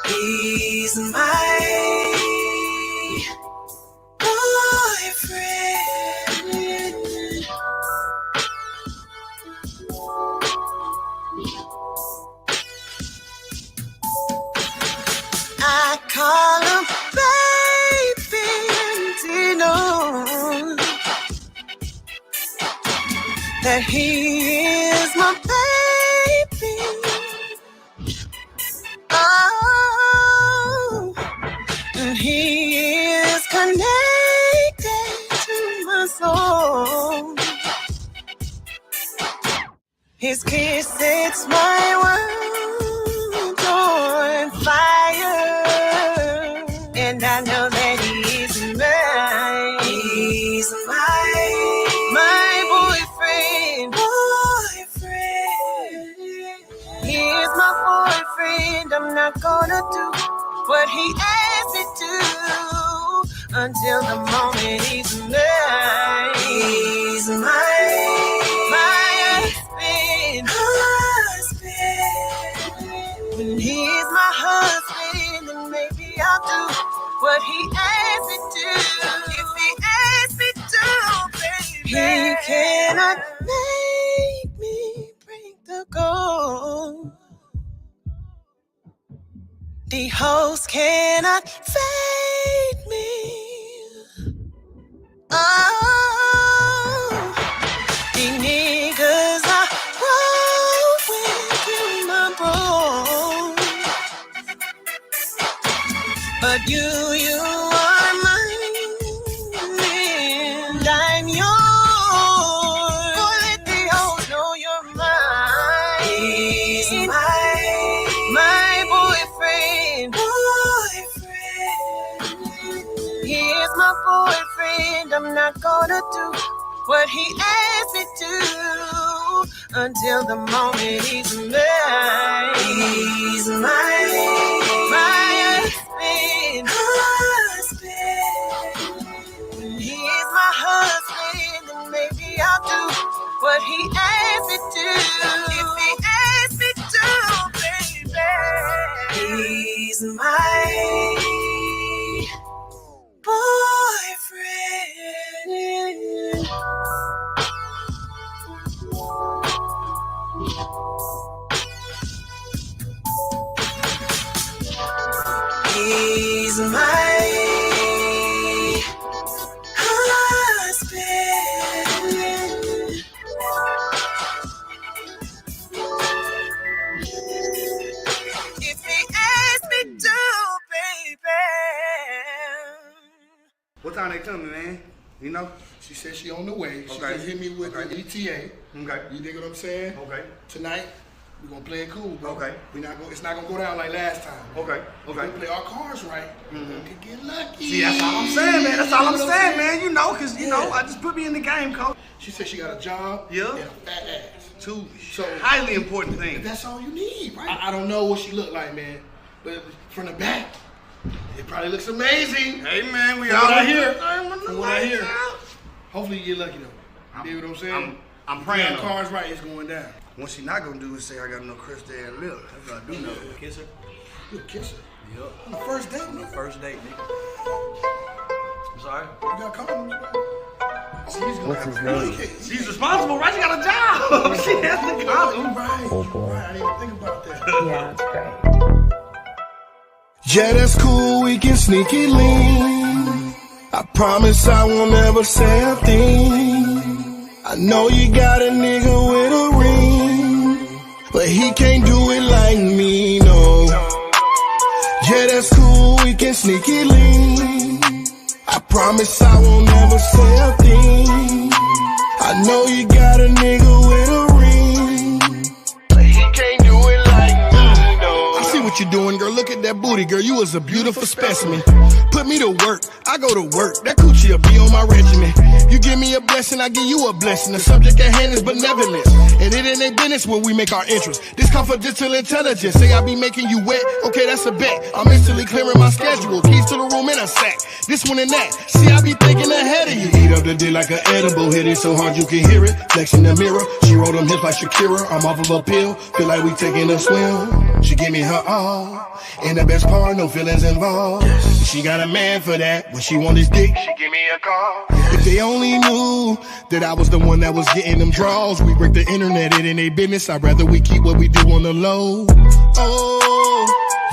He's my boyfriend. I call him baby, and he knows that he is my baby. Oh, and he is connected to my soul. His kiss sets my world on fire, and I know that he's mine. He's my boyfriend. He is my boyfriend. I'm not gonna do what he asks me to until the moment he's mine. He's my husband. When he's my husband, then maybe I'll do what he asks me to. If he asks me to, baby, he cannot make me break the code. The host cannot fade me. Oh, the niggas are rolling through my bone. But you are mine, and I'm yours. So let the host know you're mine. He's my boyfriend. He is my boyfriend. I'm not gonna do what he asks me to until the moment he's mine. He's my husband. When he is my husband, then maybe I'll do what he asks me to. If he asks me to, baby, he's my boyfriend. He's my husband. If he asks me to, baby. What time they coming, man? You know? She said she on the way. She Okay. just hit me with the ETA. Okay. You dig what I'm saying? Okay. Tonight, we're gonna play it cool, bro. Okay. It's not gonna go down like last time. Okay. If we play our cards right, we could get lucky. See, that's all I'm saying, man. That's all I'm saying, man. You know, cause you know, I just put me in the game, coach. She said she got a job Yeah. and a fat ass. Two So highly important things. That's all you need, right? I don't know what she looked like, man, but from the back, it probably looks amazing. Hey, man, we From all what I in hear. the thing with the From what I hear. lights out. Hopefully you get lucky though. You dig what I'm saying? I'm praying. If you got cards right, it's going down. What she not gonna do is say I got no crystal and lip. That's what I do know. Kiss her? You a kisser. Yup. On the first date, On the nigga. first date, nigga. I'm sorry? You got compliments, bro. She's gonna What's his name? She's responsible, right? She got a job. She has to go. Right. Oh, boy. Right. I didn't even think about that. Yeah, that's great. Yeah, that's cool, we can sneak it lean. I promise I won't ever say a thing. I know you got a nigga with a ring, but he can't do it like me, no. Yeah, that's cool, we can sneak it lean. I promise I won't ever say a thing. I know you got a nigga with a ring, but he can't do it like me, no. I see what you're doing, girl. Look at that booty, girl. You was a beautiful specimen. Put me to work, I go to work. That coochie'll be on my regimen. You give me a blessing, I give you a blessing. The subject at hand is benevolence, and it in their business where we make our interest. This confidential intelligence. Say I be making you wet. Okay, that's a bet. I'm instantly clearing my schedule. Keys to the room in a sack. This one and that. See, I be thinking ahead of you. Eat up the dick like an edible. Hit it so hard you can hear it. Flex in the mirror. She roll them hips like Shakira. I'm off of a pill. Feel like we taking a swim. She give me her all. And the best part, no feelings involved. She got a man for that. When she want his dick, she give me a call. If they only knew that I was the one that was getting them draws. We break the internet, it ain't they business. I'd rather we keep what we do on the low. Oh,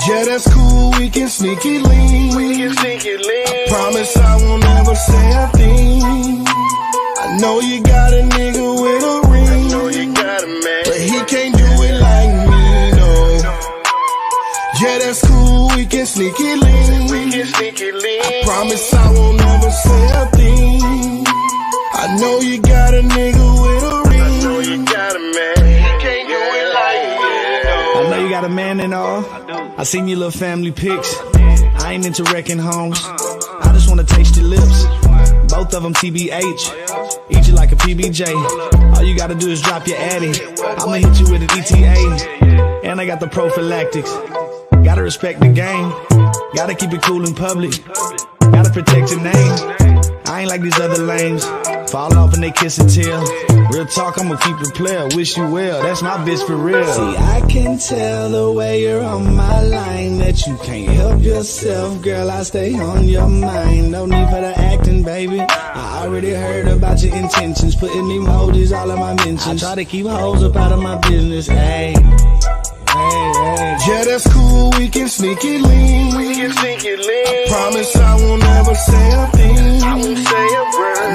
yeah, that's cool. We can sneak it lean. I promise I won't ever say a thing. I know you got a nigga with a ring. I know you got a man, but he can't do it like me, no. Yeah, that's cool. We can sneak it lean. I promise I won't ever say a thing. I know you got a nigga with a ring. I know you got a man. He can't do it like me, no. I know you got a man and all. I seen your little family pics. I ain't into wrecking homes. I just wanna taste your lips. Both of them TBH. Eat you like a PBJ. All you gotta do is drop your addy. I'ma hit you with an ETA. And I got the prophylactics. Gotta respect the game. Gotta keep it cool in public. Gotta protect your name. I ain't like these other lames. Fall off and they kiss and tell. Real talk, I'ma keep it player. Wish you well, that's my bitch for real. See, I can tell the way you're on my line that you can't help yourself, girl. I stay on your mind. No need for the acting, baby. I already heard about your intentions. Putting emojis all in my mentions. I try to keep hoes up out of my business, ayy. Yeah, that's cool. We can sneak it lean. I promise I won't ever say a thing. I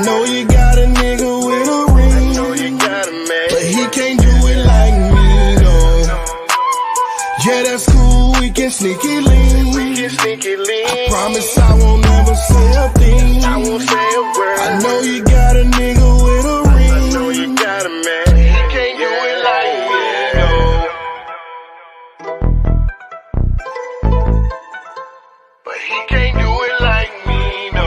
know you got a nigga with a ring. I know you got a man, but he can't do it like me, no. Yeah, that's cool. We can sneak it lean. I promise I won't ever say a thing. I know you got a nigga with a ring. I know you got a man. He can't do it like me, no. But he can't do it like me, no.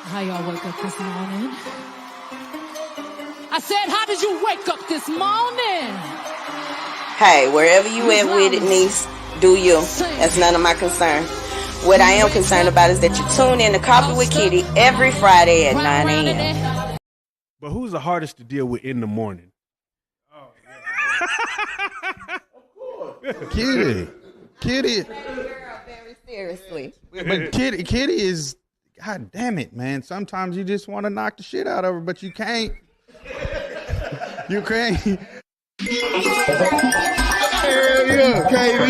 How y'all wake up this morning? I said, how did you wake up this morning? Hey, wherever you at with it, niece, do you. That's none of my concern. What I am concerned about is that you tune in to Coffee with Kiddy every Friday at 9 a.m. But who's the hardest to deal with in the morning? Oh, yeah. Kiddy. Very seriously. But Kiddy is, God damn it, man. Sometimes you just want to knock the shit out of her, but you can't. You can't. Hell yeah, KD.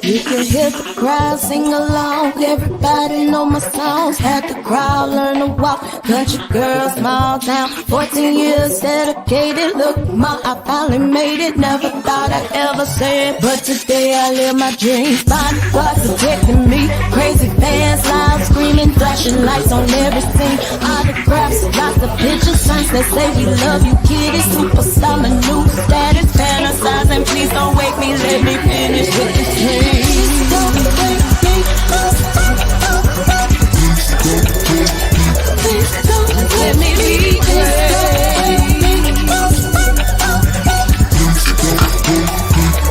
You can hear the crowd sing along. Everybody know my songs. Had the crowd learn to walk. Country girl, small town. 14 years dedicated. Look, ma, I finally made it. Never thought I'd ever say it, but today I live my dreams. Bodyguards protecting me. Crazy fans, loud screaming, flashing lights on every scene. Autographs, lots of pictures, signs that say we love you, Kiddy. Superstar, my new status, fantasizing. Please don't wake me, let me finish with this dream. Please don't wake me up. Please don't let me be great.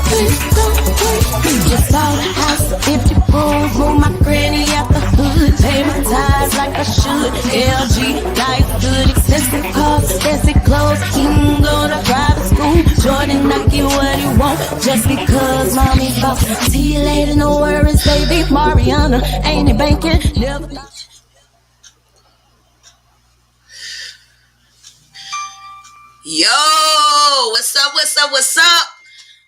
Please don't wake me. Just bought a house, 50 rooms, move my granny out the hood, pay my tithes like I should. LG, life good, expensive cars, fancy clothes. He can go to private school, Jordan, Nike, what he want, just because mommy's boss. See you later, no worries, baby. Mariana, ain't it banking? Never thought. Yo, what's up?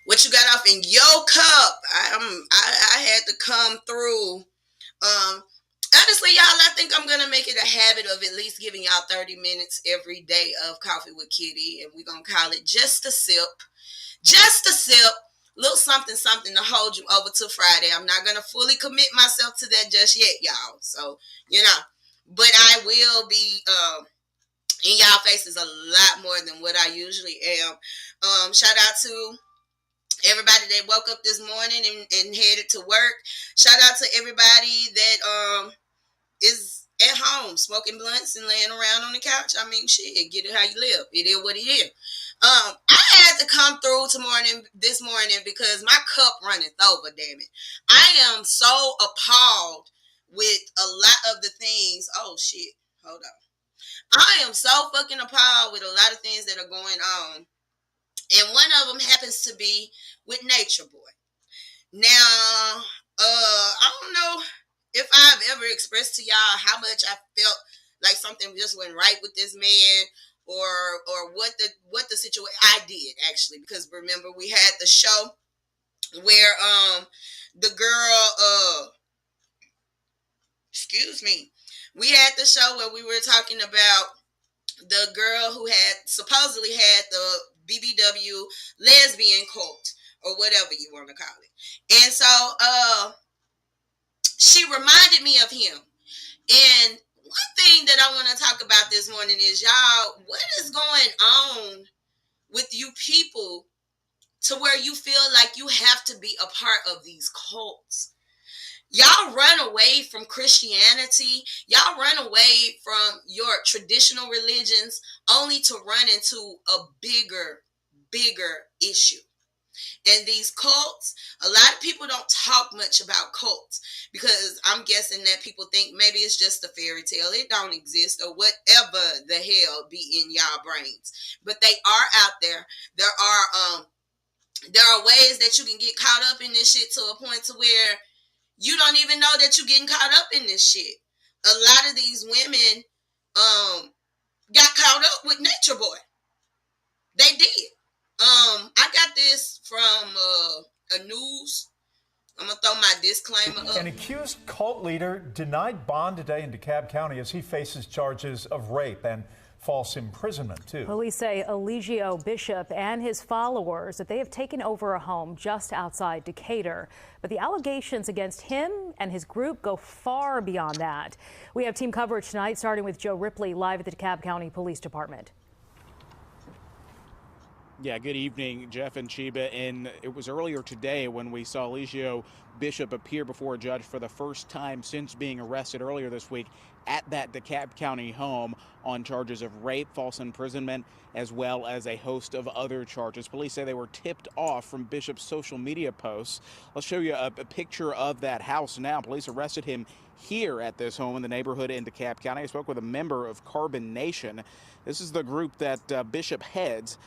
What you got off in your cup? I had to come through. Honestly, y'all, I think I'm gonna make it a habit of at least giving y'all 30 minutes every day of Coffee with Kiddy, and we're gonna call it just a sip. Little something to hold you over to Friday. I'm not gonna fully commit myself to that just yet, y'all. So, but I will be in y'all faces a lot more than what I usually am. Shout out to everybody that woke up this morning and headed to work. Shout out to everybody that is at home smoking blunts and laying around on the couch. I mean, shit, get it how you live. It is what it is. I had to come through this morning because my cup runneth over, damn it. I am so appalled with a lot of the things. Oh, shit. Hold on. I am so fucking appalled with a lot of things that are going on. And one of them happens to be with Nature Boy. Now, I don't know if I've ever expressed to y'all how much I felt like something just went right with this man, or what the situation. I did actually, because remember we had the show where the girl excuse me, we had the show where we were talking about the girl who had supposedly had the BBW lesbian cult, or whatever you want to call it. And so she reminded me of him. And one thing that I want to talk about this morning is, y'all, what is going on with you people to where you feel like you have to be a part of these cults? Y'all run away from Christianity. Y'all run away from your traditional religions only to run into a bigger issue. And these cults, a lot of people don't talk much about cults because I'm guessing that people think maybe it's just a fairy tale. It don't exist, or whatever the hell be in y'all brains. But they are out there. There are ways that you can get caught up in this shit to a point to where you don't even know that you're getting caught up in this shit. A lot of these women got caught up with Nature Boy. They did. I got this from a news. I'm going to throw my disclaimer up. An accused cult leader denied bond today in DeKalb County as he faces charges of rape and false imprisonment, too. Police say Eligio Bishop and his followers that they have taken over a home just outside Decatur. But the allegations against him and his group go far beyond that. We have team coverage tonight, starting with Joe Ripley live at the DeKalb County Police Department. Yeah, good evening, Jeff and Chiba. And it was earlier today when we saw Eligio Bishop appear before a judge for the first time since being arrested earlier this week at that DeKalb County home on charges of rape, false imprisonment, as well as a host of other charges. Police say they were tipped off from Bishop's social media posts. Let's show you a picture of that house now. Police arrested him here at this home in the neighborhood in DeKalb County. I spoke with a member of Carbon Nation. This is the group that Bishop heads.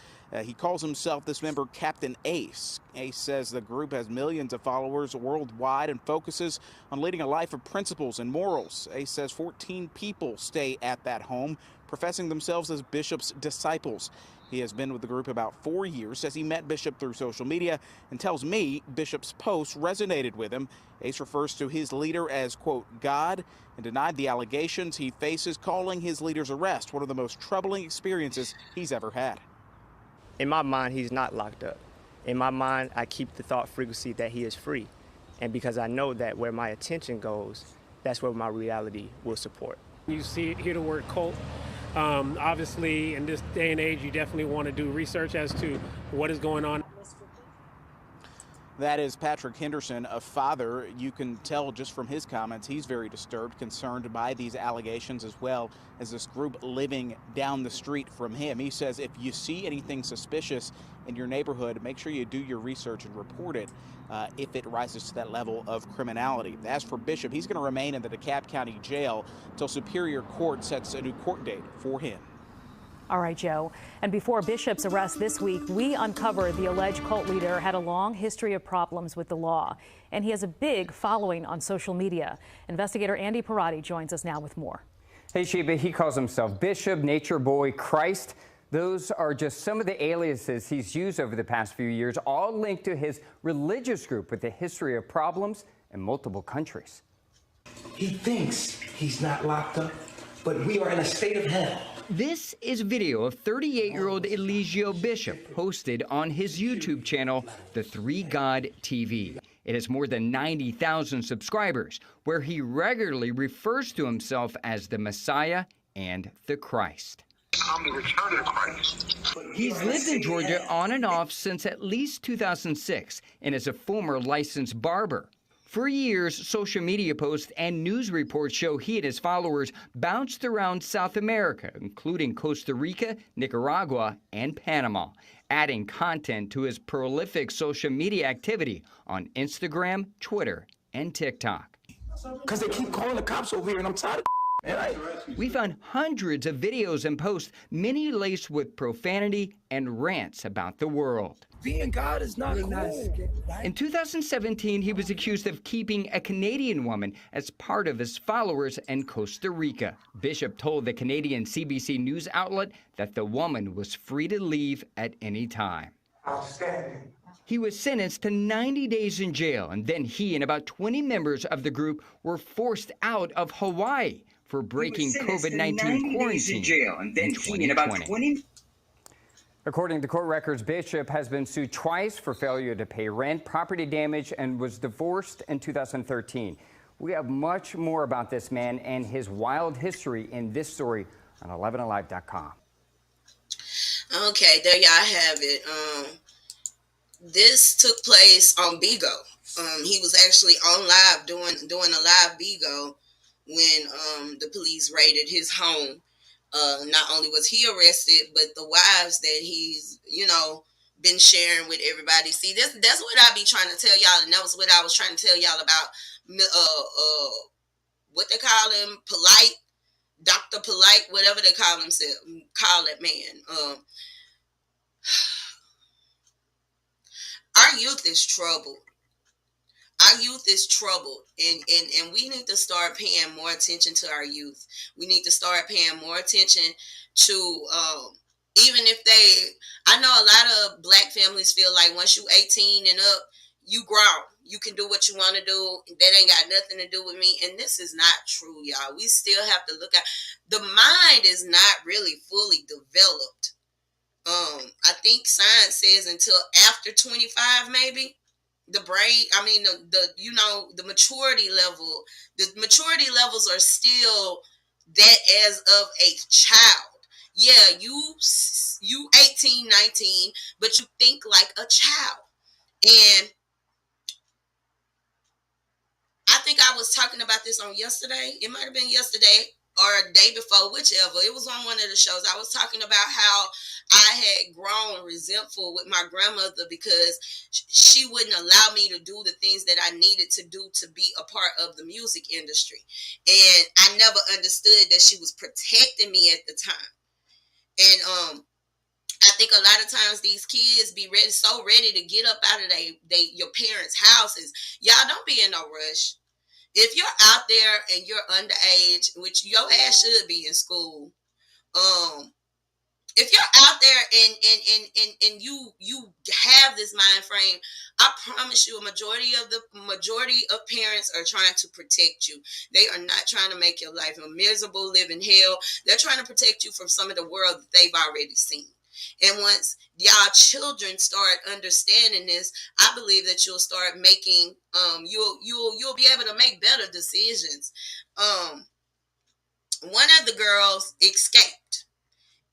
He calls himself, this member, Captain Ace. Ace says the group has millions of followers worldwide and focuses on leading a life of principles and morals. Ace says 14 people stay at that home, professing themselves as Bishop's disciples. He has been with the group about 4 years, says he met Bishop through social media, and tells me Bishop's posts resonated with him. Ace refers to his leader as, quote, God, and denied the allegations he faces, calling his leader's arrest one of the most troubling experiences he's ever had. In my mind, he's not locked up. In my mind, I keep the thought frequency that he is free. And because I know that where my attention goes, that's where my reality will support. You hear the word cult. Obviously, in this day and age, you definitely want to do research as to what is going on. That is Patrick Henderson, a father. You can tell just from his comments, he's very disturbed, concerned by these allegations, as well as this group living down the street from him. He says if you see anything suspicious in your neighborhood, make sure you do your research and report it if it rises to that level of criminality. As for Bishop, he's going to remain in the DeKalb County Jail until Superior Court sets a new court date for him. All right, Joe. And before Bishop's arrest this week, we uncovered the alleged cult leader had a long history of problems with the law, and he has a big following on social media. Investigator Andy Parati joins us now with more. Hey, Sheba, he calls himself Bishop, Nature Boy, Christ. Those are just some of the aliases he's used over the past few years, all linked to his religious group with a history of problems in multiple countries. He thinks he's not locked up, but we are in a state of hell. This is video of 38-year-old Eligio Bishop posted on his YouTube channel, The Three God TV. It has more than 90,000 subscribers, where he regularly refers to himself as the Messiah and the Christ. I'm the return of Christ. He's lived in Georgia on and off since at least 2006 and is a former licensed barber. For years, social media posts and news reports show he and his followers bounced around South America, including Costa Rica, Nicaragua, and Panama, adding content to his prolific social media activity on Instagram, Twitter, and TikTok. Because they keep calling the cops over here, and I'm tired of man. We found hundreds of videos and posts, many laced with profanity and rants about the world. Being God is not cool. In 2017, he was accused of keeping a Canadian woman as part of his followers in Costa Rica. Bishop told the Canadian CBC news outlet that the woman was free to leave at any time. Outstanding. He was sentenced to 90 days in jail, and then he and about 20 members of the group were forced out of Hawaii for breaking COVID-19 quarantine in 2020. According to court records, Bishop has been sued twice for failure to pay rent, property damage, and was divorced in 2013. We have much more about this man and his wild history in this story on 11alive.com. Okay, there y'all have it. This took place on Bigo. He was actually on live doing a live Bigo when the police raided his home. Not only was he arrested, but the wives that he's, been sharing with everybody. See, that's what I be trying to tell y'all, and that was what I was trying to tell y'all about. What they call him, Polite, Dr. Polite, whatever they call that man. Our youth is troubled. Our youth is troubled, and we need to start paying more attention to our youth. We need to start paying more attention to, even if I know a lot of black families feel like once you 18 and up, you grown. You can do what you want to do. That ain't got nothing to do with me. And this is not true, y'all. We still have to look at, the mind is not really fully developed. I think science says until after 25, maybe. The brain, the maturity levels are still that as of a child. Yeah, you 18, 19, but you think like a child. And I think I was talking about this on yesterday. It might have been yesterday or a day before, whichever. It was on one of the shows. I was talking about how I had grown resentful with my grandmother because she wouldn't allow me to do the things that I needed to do to be a part of the music industry. And I never understood that she was protecting me at the time. And I think a lot of times these kids be so ready to get up out of your parents' houses. Y'all don't be in no rush. If you're out there and you're underage, which your ass should be in school, if you're out there and you have this mind frame, I promise you, a majority of parents are trying to protect you. They are not trying to make your life a miserable, living hell. They're trying to protect you from some of the world that they've already seen. And once y'all children start understanding this, I believe that you'll start making you'll be able to make better decisions. One of the girls escaped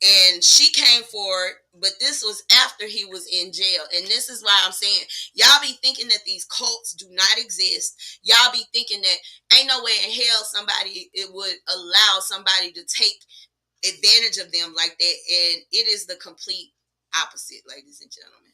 and she came forward, but this was after he was in jail. And this is why I'm saying, y'all be thinking that these cults do not exist. Y'all be thinking that ain't no way in hell it would allow somebody to take advantage of them like that, and it is the complete opposite, ladies and gentlemen.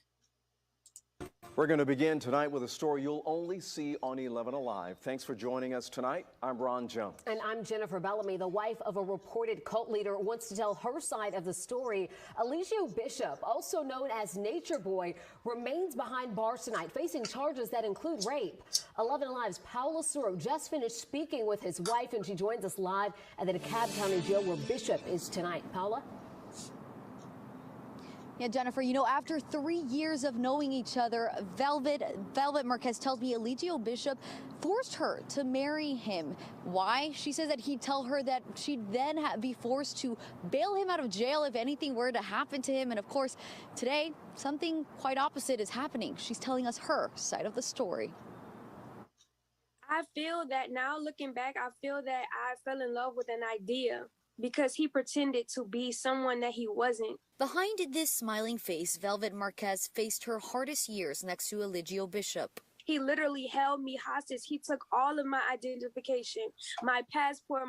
We're going to begin tonight with a story you'll only see on 11 Alive. Thanks for joining us tonight. I'm Ron Jones. And I'm Jennifer Bellamy. The wife of a reported cult leader wants to tell her side of the story. Eligio Bishop, also known as Nature Boy, remains behind bars tonight, facing charges that include rape. 11 Alive's Paula Suro just finished speaking with his wife, and she joins us live at the DeKalb County Jail where Bishop is tonight. Paula? Yeah, Jennifer, after 3 years of knowing each other, Velvet Marquez tells me Eligio Bishop forced her to marry him. Why? She says that he'd tell her that she'd then be forced to bail him out of jail if anything were to happen to him. And of course, today, something quite opposite is happening. She's telling us her side of the story. I feel that now looking back, I feel that I fell in love with an idea because he pretended to be someone that he wasn't. Behind this smiling face, Velvet Marquez faced her hardest years next to Eligio Bishop. He literally held me hostage. He took all of my identification, my passport,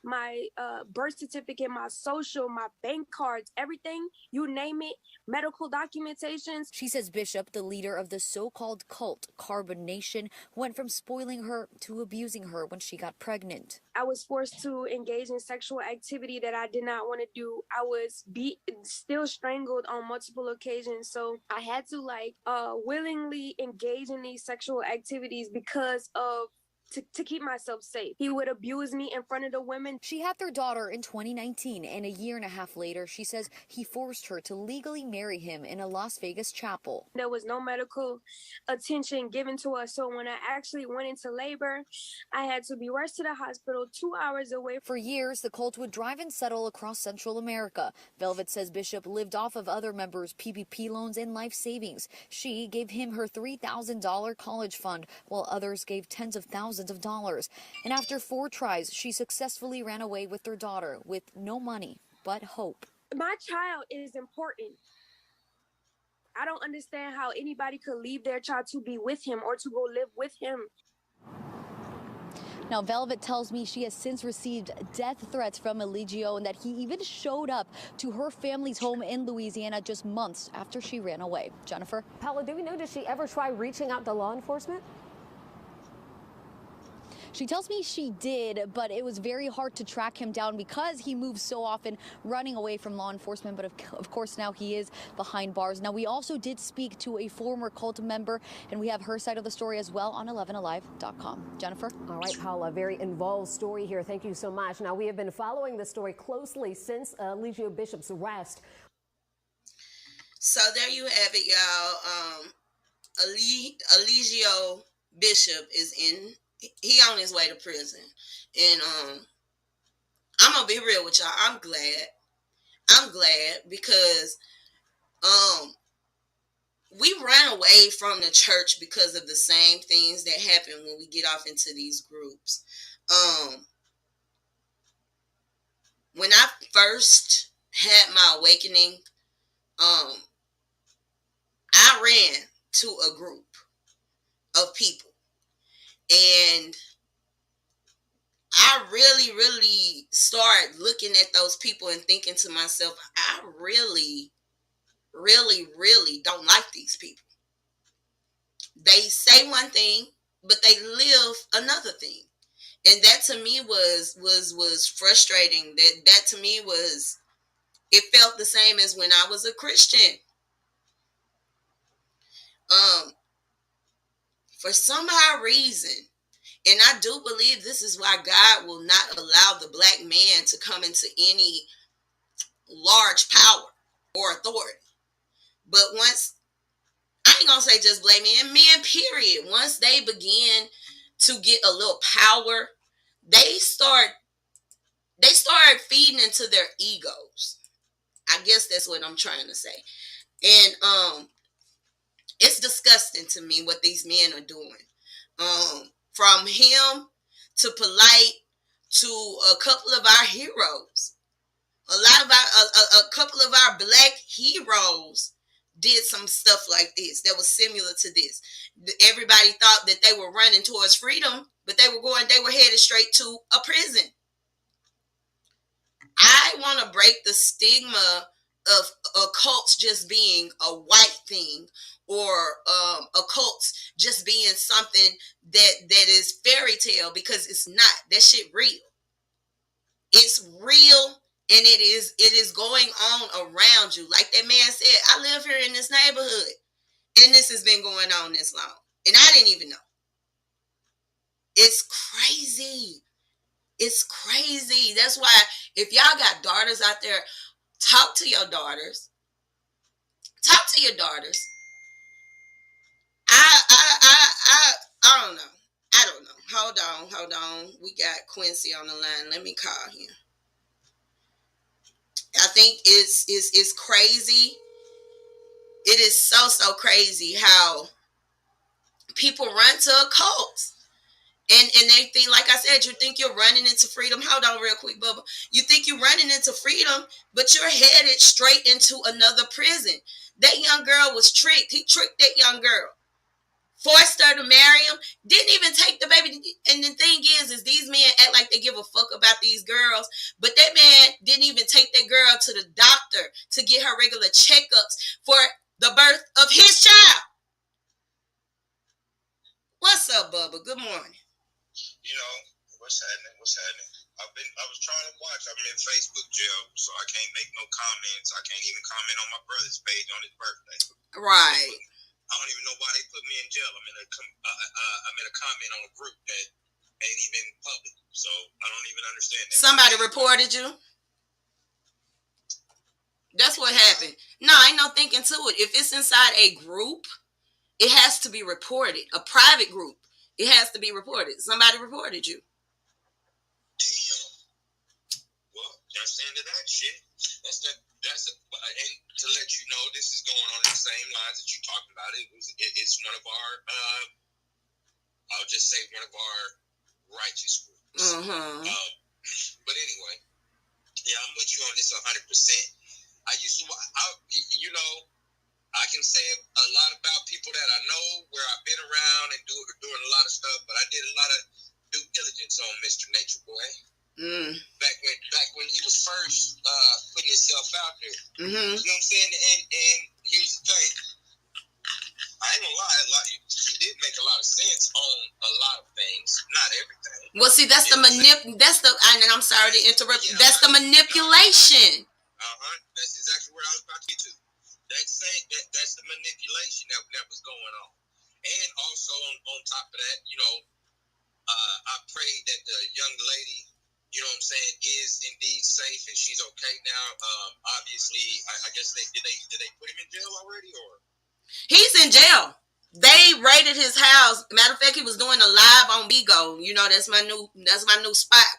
my birth certificate, my social, my bank cards, everything, you name it, medical documentations. She says Bishop, the leader of the so-called cult Carbon Nation, went from spoiling her to abusing her when she got pregnant. I was forced to engage in sexual activity that I did not want to do. I was still strangled on multiple occasions. So I had to willingly engage in these sexual activities because of to keep myself safe. He would abuse me in front of the women. She had their daughter in 2019, and a year and a half later, she says he forced her to legally marry him in a Las Vegas chapel. There was no medical attention given to us, so when I actually went into labor, I had to be rushed to the hospital 2 hours away. For years, the cult would drive and settle across Central America. Velvet says Bishop lived off of other members' PPP loans and life savings. She gave him her $3,000 college fund, while others gave tens of thousands of dollars. And after 4 tries, she successfully ran away with their daughter with no money but hope. My child is important. I don't understand how anybody could leave their child to be with him or to go live with him. Now, Velvet tells me she has since received death threats from Eligio and that he even showed up to her family's home in Louisiana just months after she ran away. Jennifer? Paula, do we know, did she ever try reaching out to law enforcement? She tells me she did, but it was very hard to track him down because he moves so often running away from law enforcement. But of course, now he is behind bars. Now, we also did speak to a former cult member, and we have her side of the story as well on 11alive.com. Jennifer? All right, Paula, very involved story here. Thank you so much. Now, we have been following the story closely since Eligio Bishop's arrest. So there you have it, y'all. Eligio Bishop is he on his way to prison. And I'm gonna be real with y'all. I'm glad because we run away from the church because of the same things that happen when we get off into these groups. When I first had my awakening, I ran to a group of people. And I really started looking at those people and thinking to myself, I really don't like these people. They say one thing, but they live another thing. And that to me was frustrating. That to me it felt the same as when I was a Christian. For some odd reason, and I do believe this is why God will not allow the black man to come into any large power or authority. But once, I ain't gonna say just black men, period. Once they begin to get a little power, they start feeding into their egos. I guess that's what I'm trying to say. And it's disgusting to me what these men are doing. From him to Polite to a couple of our heroes. A couple of our black heroes did some stuff like this that was similar to this. Everybody thought that they were running towards freedom, but they were headed straight to a prison. I want to break the stigma of occults just being a white thing, or occults just being something that is fairy tale, because it's not. That shit real. It's real, and it is going on around you. Like that man said, I live here in this neighborhood, and this has been going on this long, and I didn't even know. It's crazy. It's crazy. That's why if y'all got daughters out there, talk to your daughters. Talk to your daughters. I don't know. I don't know. Hold on. We got Quincy on the line. Let me call him. I think it's crazy. It is so crazy how people run to occults. And they think, like I said, you think you're running into freedom. Hold on real quick, Bubba. You think you're running into freedom, but you're headed straight into another prison. That young girl was tricked. He tricked that young girl. Forced her to marry him. Didn't even take the baby. And the thing is these men act like they give a fuck about these girls. But that man didn't even take that girl to the doctor to get her regular checkups for the birth of his child. What's up, Bubba? Good morning. You know, what's happening? I was trying to watch. I'm in Facebook jail, so I can't make no comments. I can't even comment on my brother's page on his birthday. Right. I don't even know why they put me in jail. I'm in a comment on a group that ain't even public, so I don't even understand that. Somebody reported you. That's what happened. No, ain't no thinking to it. If it's inside a group, it has to be reported. A private group, it has to be reported. Somebody reported you. Well, that's the end of that shit. And to let you know, this is going on the same lines that you talking about. It's one of our, I'll just say one of our righteous groups. But anyway, yeah, I'm with you on this 100%. I can say a lot about people that I know, where I've been around and doing a lot of stuff, but I did a lot of due diligence on Mr. Nature Boy. Back when he was first putting himself out there. You know what I'm saying? And here's the thing. I ain't gonna lie, he did make a lot of sense on a lot of things, not everything. Well, see, that's the and I'm sorry to interrupt you. That's the manipulation. That's exactly where I was about to get to. That's the manipulation that was going on. And also on top of that, I pray that the young lady, you know what I'm saying, is indeed safe and she's okay now. Obviously, I guess did they put him in jail already, or? He's in jail. They raided his house. Matter of fact, he was doing a live on Bigo. That's my new spot.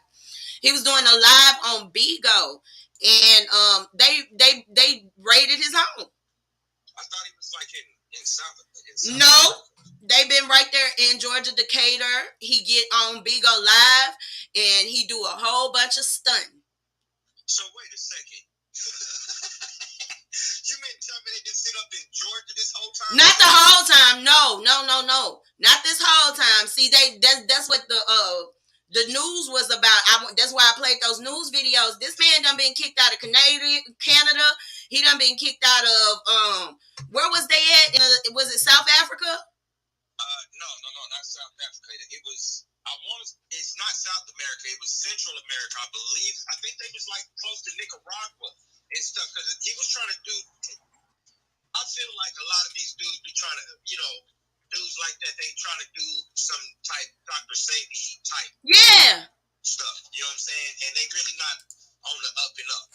He was doing a live on Bigo, and they raided his home. I thought he was like in South. No, they've been right there in Georgia, Decatur. He get on Bigo Live, and he do a whole bunch of stunting. So wait a second. You mean tell me they just sit up in Georgia this whole time? Not the whole time. No. Not this whole time. See, that's what the news was about. That's why I played those news videos. This man done been kicked out of Canada. He done been kicked out of where was they at? Was it South Africa? No, not South Africa. It was. It's not South America. It was Central America, I believe. I think they was like close to Nicaragua and stuff, because he was trying to do. I feel like a lot of these dudes be trying to, dudes like that, they trying to do some type Dr. Sadie type stuff. You know what I'm saying? And they really not on the up and up.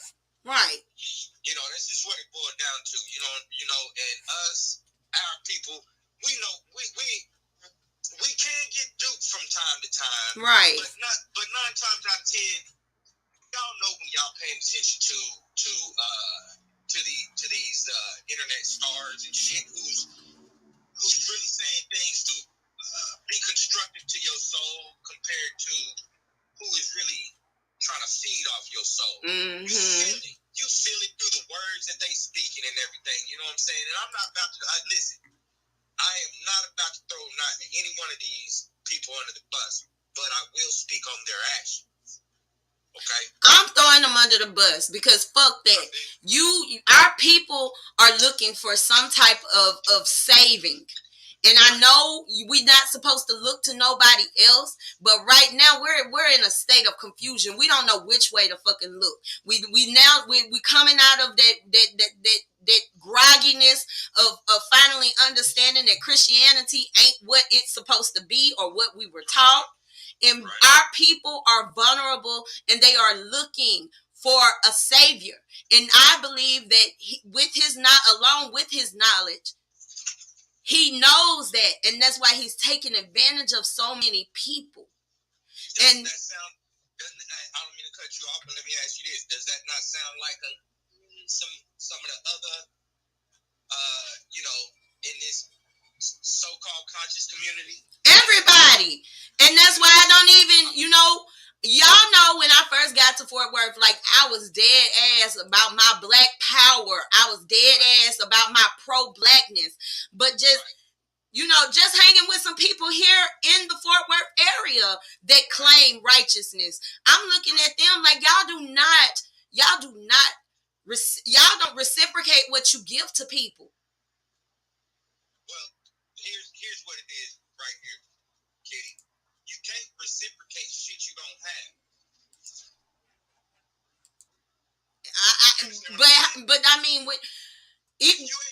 Right. That's just what it boiled down to. And us, our people, we know we can get duped from time to time. Right. But 9 times out of 10, y'all know when y'all paying attention to these internet stars and shit who's really saying things to be constructive to your soul compared to who is really trying to feed off your soul. You feel it through the words that they speaking and everything. You know what I'm saying? And I'm not about to listen. I am not about to throw not any one of these people under the bus, but I will speak on their actions. Okay. I'm throwing them under the bus because fuck that. Our people are looking for some type of saving. And I know we're not supposed to look to nobody else, but right now we're in a state of confusion. We don't know which way to fucking look. We coming out of that grogginess of finally understanding that Christianity ain't what it's supposed to be or what we were taught. And our people are vulnerable and they are looking for a savior. And I believe that along with his knowledge, he knows that, and that's why he's taking advantage of so many people. I don't mean to cut you off, but let me ask you this: does that not sound like some of the other, in this so-called conscious community? Everybody. And that's why I don't even, y'all know when I first got to Fort Worth, like I was dead ass about my black power. I was dead ass about my pro-blackness. But just hanging with some people here in the Fort Worth area that claim righteousness. I'm looking at them like y'all don't reciprocate what you give to people. Well, here's what it is right here, Kiddy. You can't reciprocate shit you don't have. But I mean,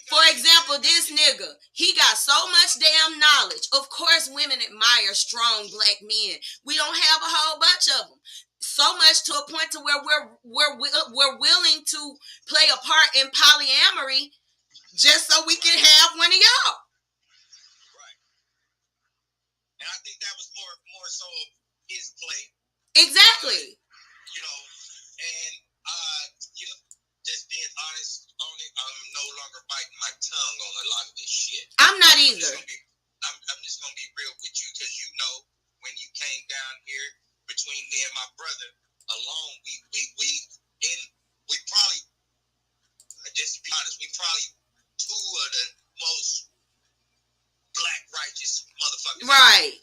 for example, this nigga, he got so much damn knowledge. Of course, women admire strong black men. We don't have a whole bunch of them. So much to a point to where we're willing to play a part in polyamory just so we can have one of y'all. Right. And I think that was more so his play. Exactly. Just being honest on it, I'm no longer biting my tongue on a lot of this shit. I'm not either. I'm just gonna be real with you, because when you came down here between me and my brother alone, we probably, just to be honest, we probably two of the most black righteous motherfuckers. Right.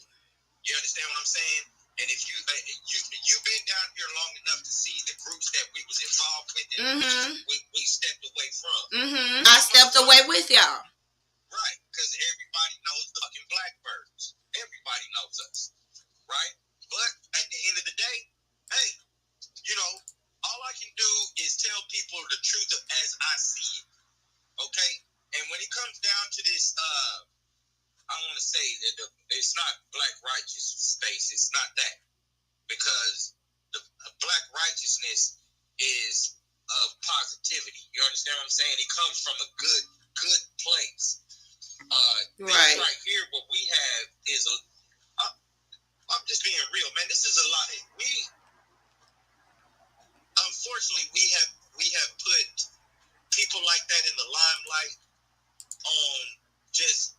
You understand what I'm saying? And if you've been down here long enough to see the groups that we was involved with, and we stepped away from. I stepped away with y'all. Right, because everybody knows the fucking Blackbirds. Everybody knows us, right? But at the end of the day, hey, all I can do is tell people the truth as I see it, okay? And when it comes down to this, I want to say that it's not black righteous space. It's not that, because the black righteousness is of positivity. You understand what I'm saying? It comes from a good place. Right. Right here, what we have is I'm just being real, man. This is a lot. Unfortunately, we have put people like that in the limelight on just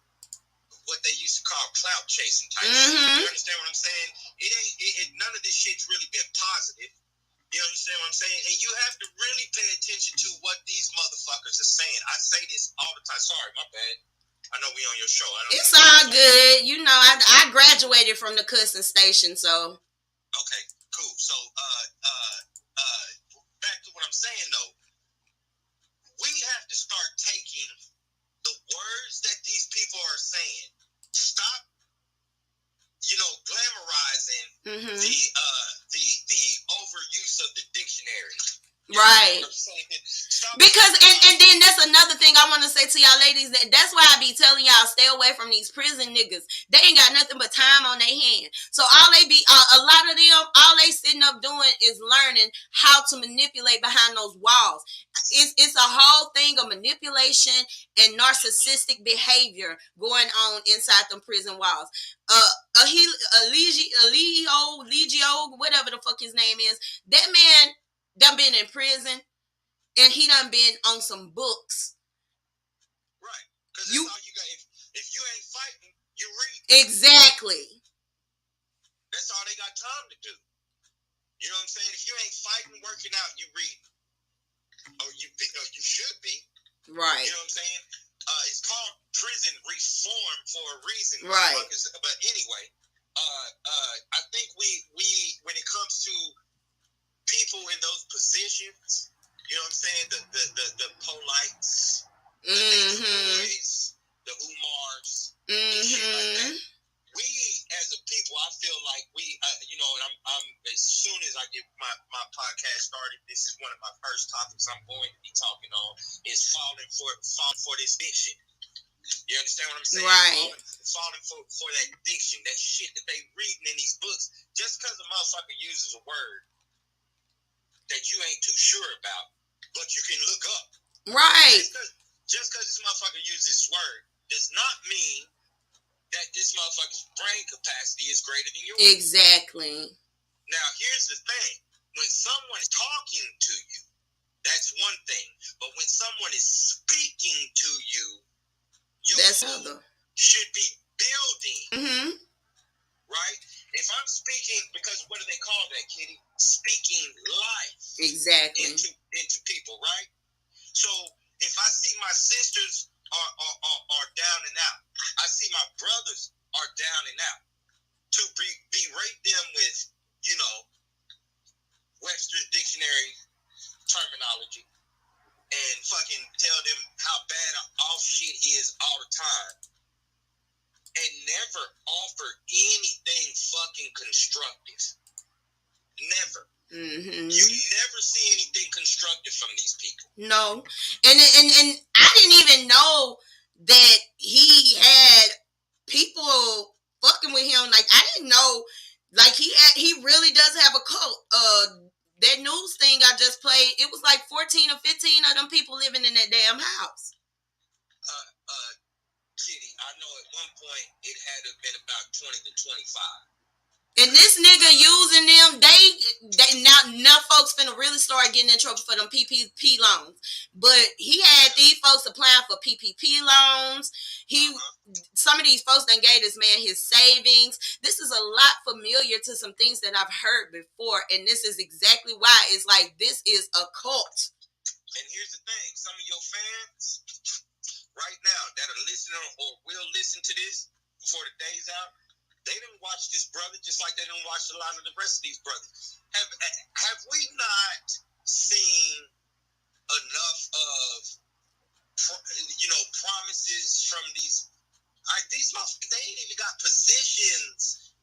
what they used to call clout chasing type shit. You understand what I'm saying? None of this shit's really been positive. You understand what I'm saying? And you have to really pay attention to what these motherfuckers are saying. I say this all the time. Sorry, my bad. I know we on your show. It's all good. I graduated from the cussing station, so. Okay, cool. So, back to what I'm saying, though. We have to start taking the words that these people are saying. Stop, glamorizing the overuse of the dictionary. Right. Because and then that's another thing I want to say to y'all ladies, that's why I be telling y'all stay away from these prison niggas. They ain't got nothing but time on their hand. So a lot of them, all they sitting up doing is learning how to manipulate behind those walls. It's a whole thing of manipulation and narcissistic behavior going on inside them prison walls. Legio, whatever the fuck his name is, that man done been in prison, and he done been on some books. Right. Because that's all you got. If you ain't fighting, you read. Exactly. That's all they got time to do. You know what I'm saying? If you ain't fighting, working out, you read. Or you should be. Right. You know what I'm saying? It's called prison reform for a reason. Right. But anyway, I think we when it comes to people in those positions, you know what I'm saying? The Polites, the boys, the Umars, and shit like that. We as a people, I feel like we, and I'm as soon as I get my podcast started, this is one of my first topics I'm going to be talking on is falling for this diction. You understand what I'm saying? Right. Falling for that diction, that shit that they reading in these books. Just because a motherfucker uses a word that you ain't too sure about, but you can look up. Right. Just because this motherfucker uses this word does not mean that this motherfucker's brain capacity is greater than yours. Exactly. Now, here's the thing. When someone's talking to you, that's one thing. But when someone is speaking to you, that's other. should be building. Mm-hmm. Right? If I'm speaking, because what do they call that, Kiddy? Speaking life. Exactly. Into people, right? So if I see my sisters are down and out, I see my brothers are down and out, to berate them with, you know, Webster's Dictionary terminology and fucking tell them how bad all shit is all the time, and never offer anything fucking constructive. Never. Mm-hmm. You never see anything constructive from these people. No. And I didn't even know that he had people fucking with him. Like, I didn't know, like, he really does have a cult. That news thing I just played, it was like 14 or 15 of them people living in that damn house. Kitty, I know at one point it had to have been about 20 to 25. And this nigga using them, they now folks finna really start getting in trouble for them PPP loans. But he had these folks applying for PPP loans. Some of these folks done gave this man his savings. This is a lot familiar to some things that I've heard before, and this is exactly why it's like this is a cult. And here's the thing: some of your fans right now that are listening or will listen to this before the day's out, they didn't watch this brother just like they didn't watch a lot of the rest of these brothers. Have we not seen enough of, you know, promises from these motherfuckers? They ain't even got positions.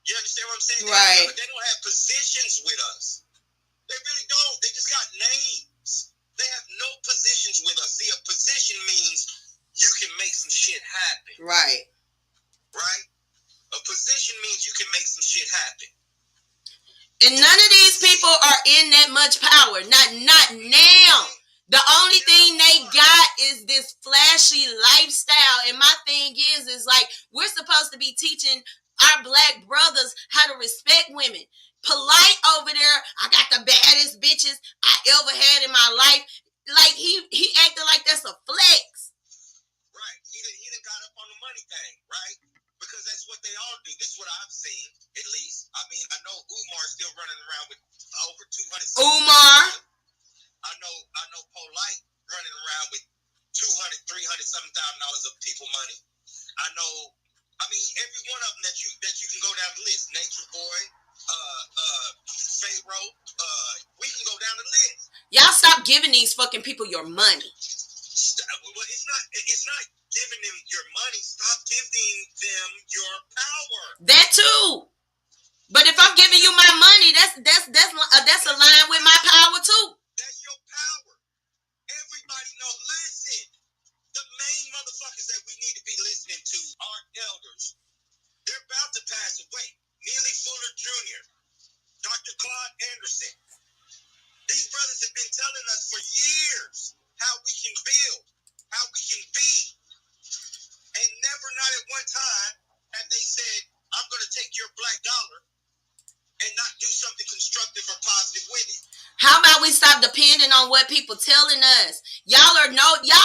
You understand what I'm saying? Right. They don't have positions with us. They really don't. They just got names. They have no positions with us. See, a position means you can make some shit happen. Right. Right? A position means you can make some shit happen. And none of these people are in that much power. Not now. The only thing they got is this flashy lifestyle. And my thing is like, we're supposed to be teaching our black brothers how to respect women. Polite over there. I got the baddest bitches I ever had in my life. Like, he acted like that's a flex. Right. He done got up on the money thing, right? Because that's what they all do. That's what I've seen, at least. I mean, I know Umar's still running around with over 200. Umar. I know Polite running around with $200, $300 something $1,000 of people money. I mean, every one of them that you can go down the list. Nature Boy, Pharaoh, we can go down the list. Y'all stop giving these fucking people your money. Well, it's not giving them your money. Stop giving them your power. That too. But if I'm giving you my money, that's aligned with my power too. That's your power. Everybody knows. Listen, the main motherfuckers that we need to be listening to are elders. They're about to pass away. Neely Fuller Jr., Dr. Claude Anderson. These brothers have been telling us for years how we can build, how we can be. And never, not at one time, have they said, I'm going to take your black dollar and not do something constructive or positive with it. How about we stop depending on what people telling us? Y'all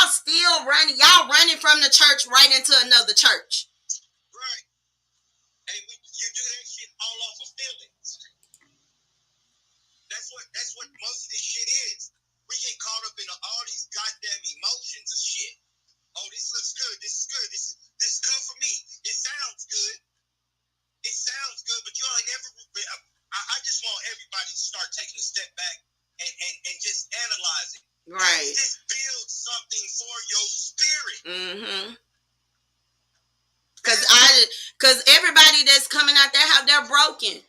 still running. Y'all running from the church right into another church. Right. And you do that shit all off of feelings. That's what most of this shit is. We get caught up in all these goddamn emotions of shit. Oh, this looks good. This is good. This is good for me. It sounds good. It sounds good, but you ain't never. I just want everybody to start taking a step back and just analyze it. Right. Just build something for your spirit. Mm-hmm. Cause everybody that's coming out there, how they're broken.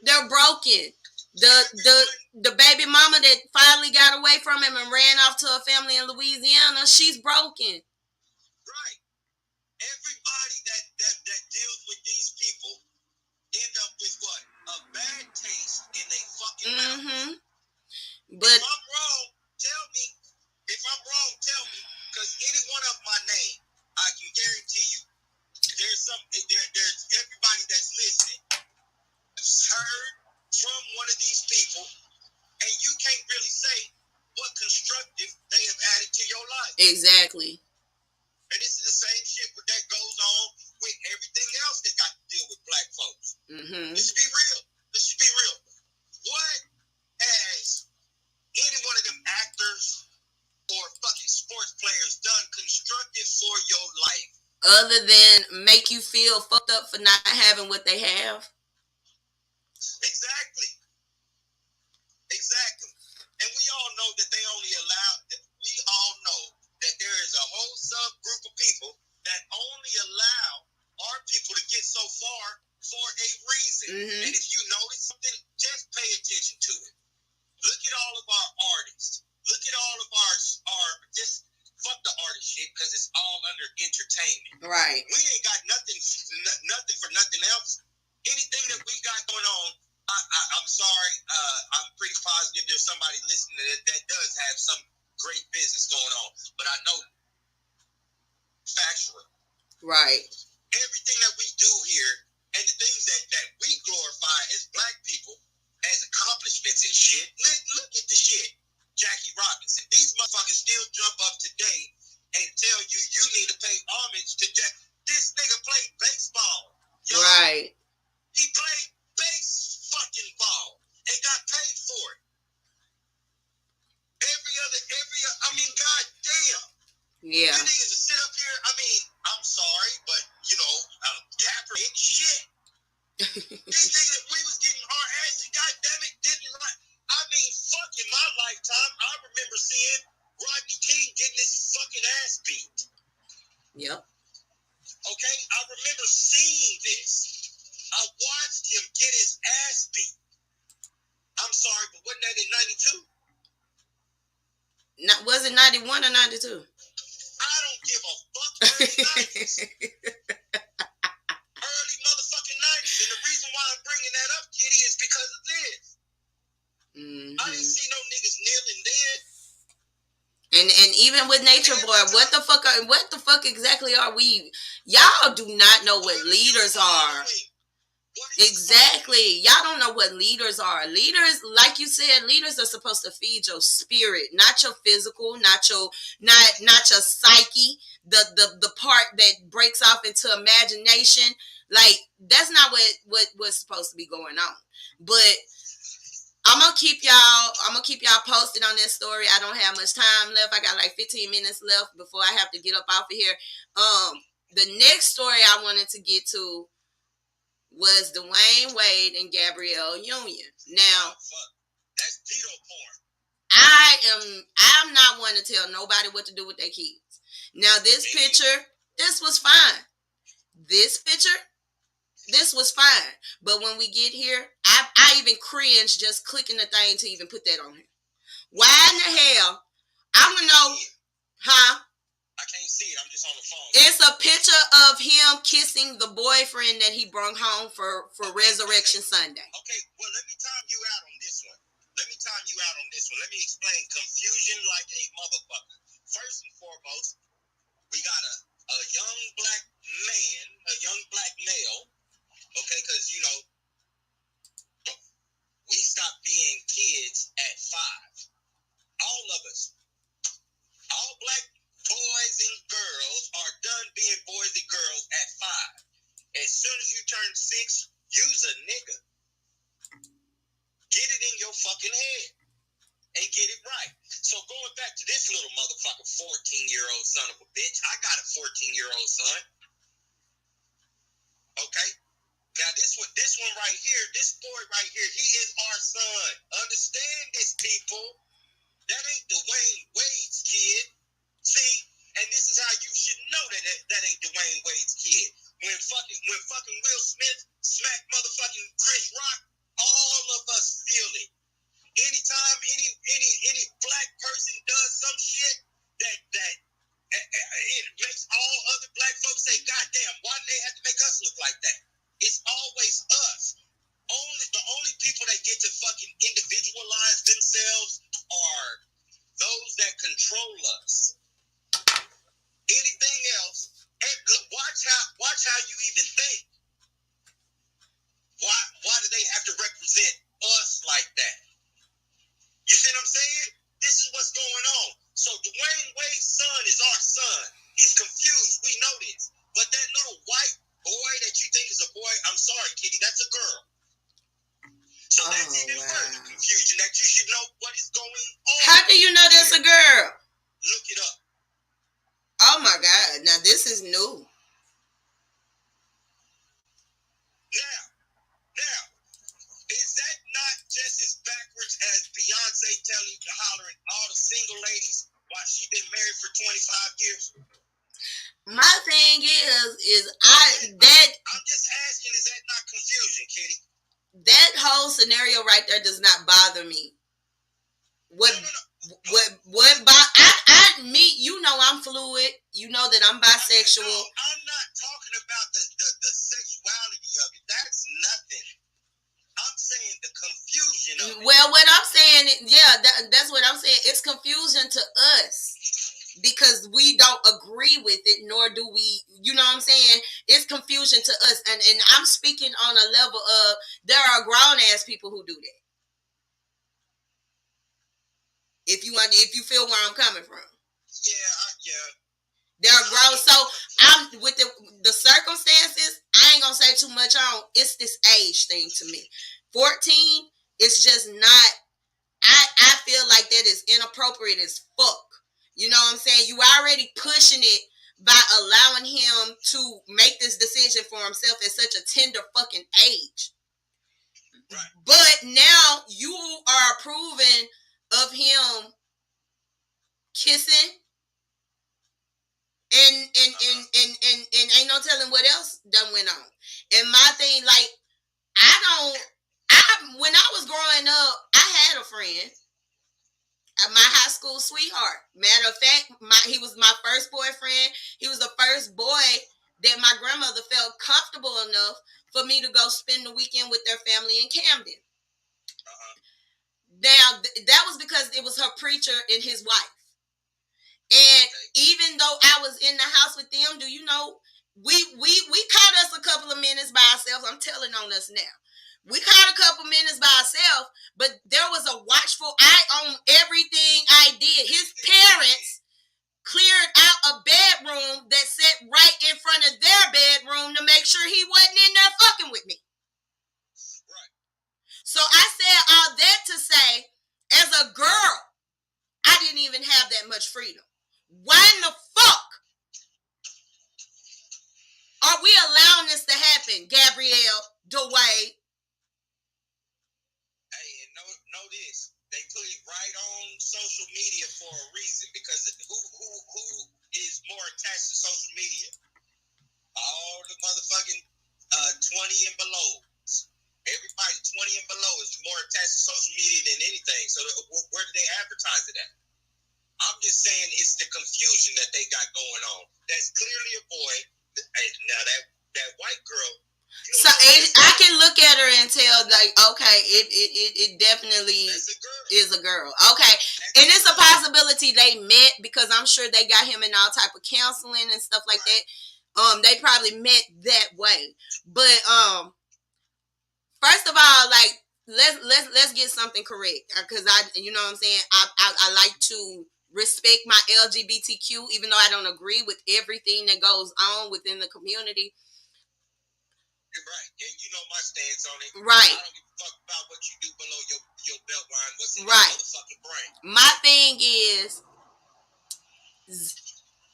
They're broken. The baby mama that finally got away from him and ran off to a family in Louisiana, she's broken. Right. Everybody that deals with these people end up with what? A bad taste in their fucking mouth. But if I'm wrong, tell me. If I'm wrong, tell me. Because any one of my name, I can guarantee you, there's everybody that's listening has heard from one of these people, and you can't really say what constructive they have added to your life. Exactly. And this is the same Let's be real. Let's be real. What has any one of them actors or fucking sports players done constructive for your life? Other than make you feel fucked up for not having what they have? Exactly. Exactly. And we all know that we all know that there is a whole subgroup of people that only allow our people to get so far for a reason. And if you notice something, just pay attention to it. Look at all of our artists. Look at all of our just fuck the artist shit because it's all under entertainment. Right. We ain't got nothing for nothing else. Anything that we got going on, I'm sorry. I'm pretty positive there's somebody listening that does have some great business going on. But I know factual. Right. Everything that we do here and the things that we glorify as black people as accomplishments and shit. Look at the shit. Jackie Robinson. These motherfuckers still jump up today and tell you need to pay homage to this nigga played baseball. Y'all. Right. He played base fucking ball and got paid for it. I mean, goddamn. Yeah. You niggas to sit up here. I mean, I'm sorry, but Kaepernick shit. These niggas, we was getting our asses, goddamn it, didn't right. I mean, fuck in my lifetime, I remember seeing Rodney King getting his fucking ass beat. Yep. Okay, I remember seeing this. I watched him get his ass beat. I'm sorry, but wasn't that in 92? Was it 91 or 92? I don't give a fuck. Early 90s. Early motherfucking 90s. And the reason why I'm bringing that up, Kiddy, is because of this. I didn't see no niggas kneeling then. And even with Nature Boy, what the fuck exactly are we? Y'all do not know what leaders are. Exactly. Y'all don't know what leaders are. Leaders, like you said, leaders are supposed to feed your spirit, not your physical, not your psyche, the part that breaks off into imagination. Like, that's not what's supposed to be going on. But I'm gonna keep y'all posted on this story. I don't have much time left. I got like 15 minutes left before I have to get up off of here. The next story I wanted to get to was Dwayne Wade and Gabrielle Union. Now, that's pedo porn. I'm not one to tell nobody what to do with their kids. Now, this was fine. This was fine. But when we get here, I even cringe just clicking the thing to even put that on here. Why in the hell? I don't know. Huh? I can't see it. I'm just on the phone. It's a picture of him kissing the boyfriend that he brought home for Resurrection Sunday. Okay, well, let me time you out on this one. Let me explain confusion like a motherfucker. First and foremost, we got a young black man, a young black male, okay, because, we stopped being kids at 5. All of us. All black boys and girls are done being boys and girls at 5. As soon as you turn 6, you's a nigga. Get it in your fucking head and get it right. So going back to this little motherfucker, 14-year-old son of a bitch. I got a 14-year-old son. Okay? Now this one right here, this boy right here, he is our son. Understand this, people. That ain't Dwayne Wade's kid. See, and this is how you should know that ain't Dwayne Wade's kid. When fucking Will Smith smacked motherfucking Chris Rock, all of us feel it. Anytime any black person does some shit that it makes all other black folks say, God damn, why do they have to make us look like that? It's always us. The only people that get to fucking individualize themselves are those that control us. Anything else, watch how you even think. Why do they have to represent us like that? You see what I'm saying? This is what's going on. So Dwayne Wade's son is our son. He's confused. We know this. But that little white boy that you think is a boy, I'm sorry, Kiddy, that's a girl. scenario right there does not bother me. What you know I'm fluid. You know that I'm bisexual. I'm not talking about the sexuality of it. That's nothing. I'm saying the confusion of it. Well, what I'm saying, that's what I'm saying. It's confusion to us because we don't agree with it, nor do we. You know what I'm saying? It's confusion to us, and I'm speaking on a level of there are grown ass people who do that. If you feel where I'm coming from. Yeah. They're grown. So I'm with the circumstances, I ain't gonna say too much on. It's this age thing to me. 14 is just not, I feel like that is inappropriate as fuck. You know what I'm saying? You already pushing it by allowing him to make this decision for himself at such a tender fucking age. Right. But now you are approving of him kissing and ain't no telling what else done went on. And my thing, like, when I was growing up, I had a friend, my high school sweetheart. Matter of fact, he was my first boyfriend. He was the first boy that my grandmother felt comfortable enough for me to go spend the weekend with their family in Camden. Now, that was because it was her preacher and his wife. And even though I was in the house with them, do you know, we caught us a couple of minutes by ourselves. I'm telling on us now. We caught a couple minutes by ourselves, but there was a watchful eye on everything I did. His parents cleared out a bedroom that sat right in front of their bedroom to make sure he wasn't in there fucking with me. Right. So I said all that to say, as a girl, I didn't even have that much freedom. Why in the fuck are we allowing this to happen, Gabrielle, Dwayne? Hey, and know this. They put it right on social media for a reason, because who is more attached to social media? All the motherfucking 20 and below. Everybody 20 and below is more attached to social media than anything. So where do they advertise it at? I'm just saying it's the confusion that they got going on. That's clearly a boy. Now that white girl. So I can look at her and tell, like, okay, it definitely is a girl. Okay, and it's a possibility they met, because I'm sure they got him in all type of counseling and stuff like that. They probably met that way. But first of all, like, let's get something correct, because you know what I'm saying. I like to respect my LGBTQ, even though I don't agree with everything that goes on within the community. You're right, and you know my stance on it. Right. I don't give a fuck about what you do below your belt line. What's in your motherfucking brain? My thing is,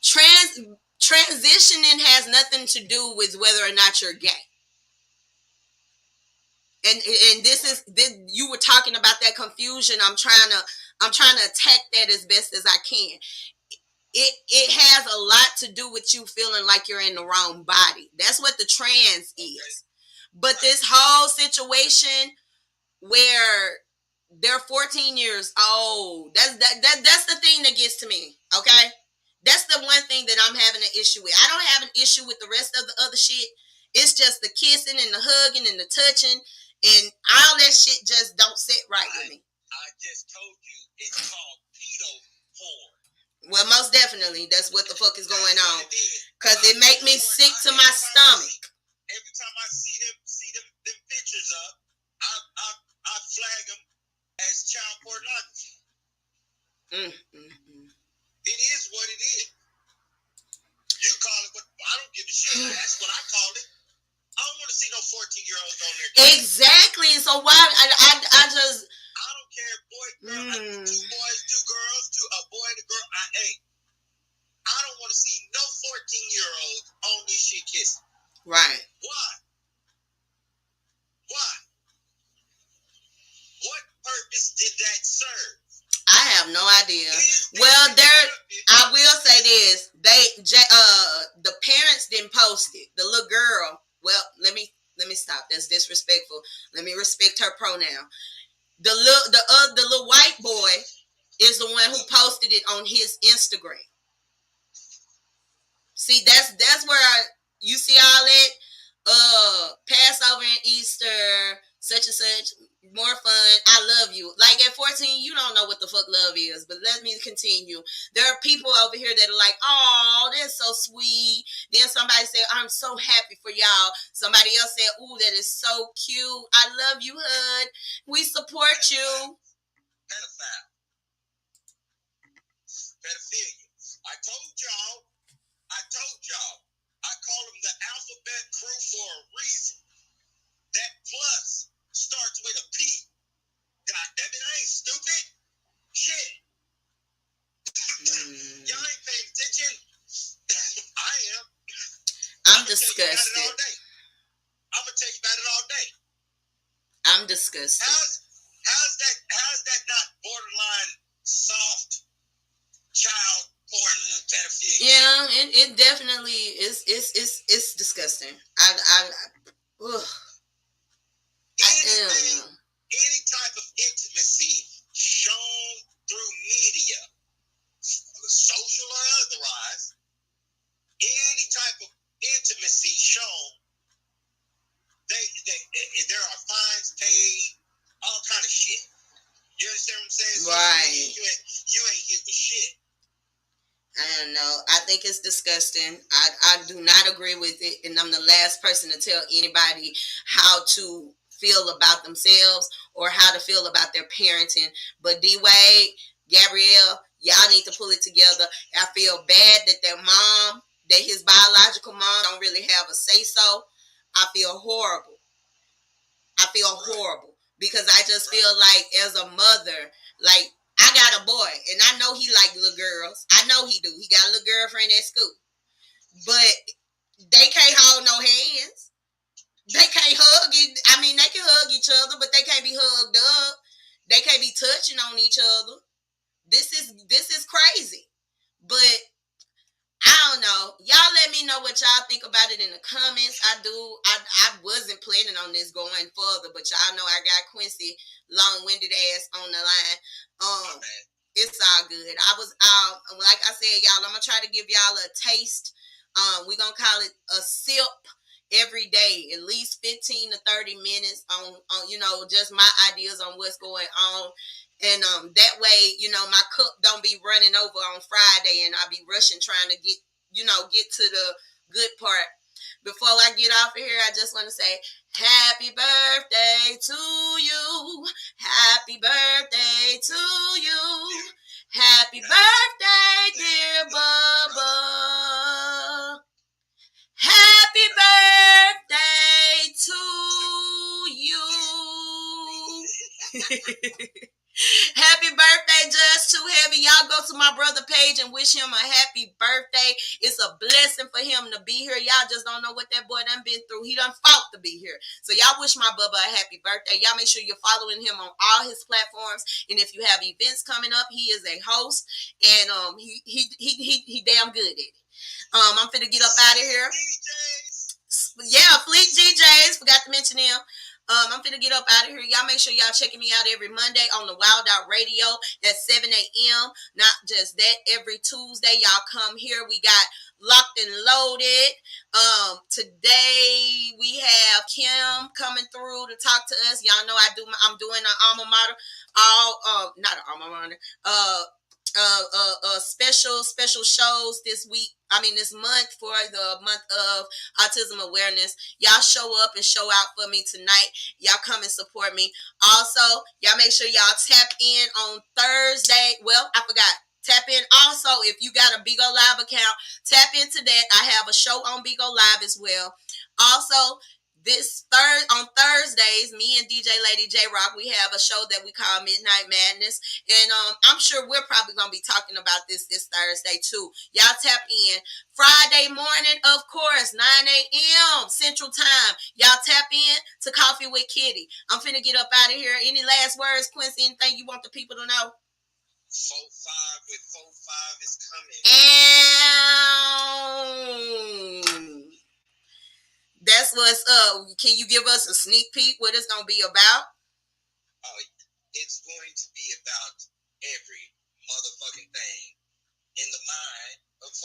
transitioning has nothing to do with whether or not you're gay. And this you were talking about that confusion. I'm trying to attack that as best as I can. It has a lot to do with you feeling like you're in the wrong body. That's what the trans is. But this whole situation where they're 14 years old, that's the thing that gets to me. Okay, that's the one thing that I'm having an issue with. I don't have an issue with the rest of the other shit. It's just the kissing and the hugging and the touching and all that shit just don't sit right with me. I just told you it's called pedo porn. Well, most definitely, that's what the fuck is going on. Cause it make me sick to my stomach. Every time I see them pictures up, I flag them as child pornography. It is what it is. You call it what? I don't give a shit. That's what I call it. I don't want to see no 14-year-olds on there. Exactly. So why I just. I don't care, boy, girl, 2 boys, 2 girls, a boy and a girl. I don't want to see no 14-year-olds on this shit kissing. Right. Why? What purpose did that serve? I have no idea. Well, I will say this: the parents didn't post it. The little girl. Well, let me Let me stop. That's disrespectful. Let me respect her pronoun. The little white boy is the one who posted it on his Instagram. See, that's where you see all that Passover and Easter, such and such, more fun. I love you. Like at 14, you don't know what the fuck love is, but let me continue. There are people over here that are like, oh, that's so sweet. Then somebody said, I'm so happy for y'all. Somebody else said, ooh, that is so cute. I love you, Hood. We support you. Pedophile. Pedophilia. I told y'all. I call them the alphabet crew for a reason. That plus starts with a P. God damn it, I ain't stupid. Shit. Y'all ain't paying attention. I am. I'm disgusted. I'm gonna tell you about it all day. I'm disgusted. How's that not borderline soft child porn pedophilia? Yeah, it definitely is. It's disgusting. Any type of intimacy shown through media, social or otherwise, any type of intimacy shown, there are fines paid, all kind of shit. You understand what I'm saying? So right. You ain't hit with shit. I don't know. I think it's disgusting. I do not agree with it, and I'm the last person to tell anybody how to feel about themselves or how to feel about their parenting. But D-Wade, Gabrielle, y'all need to pull it together. I feel bad that their mom, that his biological mom don't really have a say-so. I feel horrible. Because I just feel like as a mother, like I got a boy and I know he like little girls. I know he do. He got a little girlfriend at school. But they can't hold no hands. They can't hug it. I mean, they can hug each other, but they can't be hugged up. They can't be touching on each other. This is crazy. But I don't know. Y'all let me know what y'all think about it in the comments. I wasn't planning on this going further, but y'all know I got Quincy long-winded ass on the line. It's all good. I was like I said, y'all, I'm gonna try to give y'all a taste. We're gonna call it a sip every day, at least 15 to 30 minutes on just my ideas on what's going on. And that way, my cup don't be running over on Friday and I'll be rushing trying to get to the good part. Before I get off of here, I just want to say happy birthday to you. Happy birthday to you. Happy birthday, dear Bubba. Happy birthday to you. Happy birthday, Judge Too Heavy. Y'all go to my brother page and wish him a happy birthday. It's a blessing for him to be here. Y'all just don't know what that boy done been through. He done fought to be here. So y'all wish my Bubba a happy birthday. Y'all make sure you're following him on all his platforms. And if you have events coming up, he is a host. And he damn good at it. I'm finna get up out of here. Yeah, Fleet DJs. Forgot to mention them. I'm finna get up out of here. Y'all make sure y'all checking me out every Monday on the Wild Out Radio at 7 a.m. Not just that, every Tuesday y'all come here. We got Locked and Loaded. Today we have Kim coming through to talk to us. Y'all know I'm doing an alma mater. Not an alma mater. Special shows this month for the month of autism awareness. Y'all show up and show out for me tonight. Y'all come and support me. Also, y'all make sure y'all tap in on Thursday. Well, I forgot. Tap in also if you got a Bigo Live account. Tap into that. I have a show on Bigo Live as well. Also, on Thursdays, me and DJ Lady J Rock, we have a show that we call Midnight Madness, and I'm sure we're probably gonna be talking about this Thursday too. Y'all tap in. Friday morning, of course, 9 a.m. Central Time. Y'all tap in to Coffee with Kiddy. I'm finna get up out of here. Any last words, Quincy? Anything you want the people to know? 4-5 with 4-5 is coming. And that's that's what's up. Can you give us a sneak peek what it's gonna be about? It's going to be about every motherfucking thing in the mind of 4-5.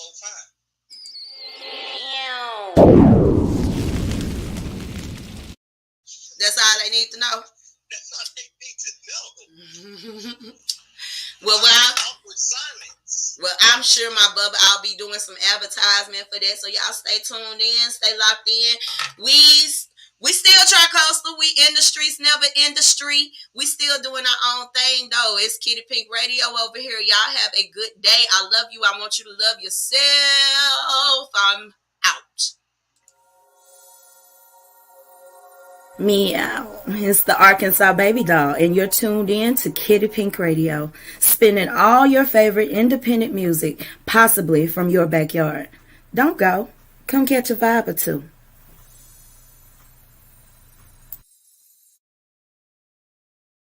That's all they need to know. That's all they need to know. Well, I'm sure my bubba, I'll be doing some advertisement for that. So y'all stay tuned in, stay locked in. We still Tri-Coastal. We in the streets, never industry. We still doing our own thing though. It's Kiddy Pink Radio over here. Y'all have a good day. I love you. I want you to love yourself. I'm out. Meow. It's the Arkansas Baby Doll, and you're tuned in to Kiddy Pink Radio, spinning all your favorite independent music, possibly from your backyard. Don't go. Come catch a vibe or two.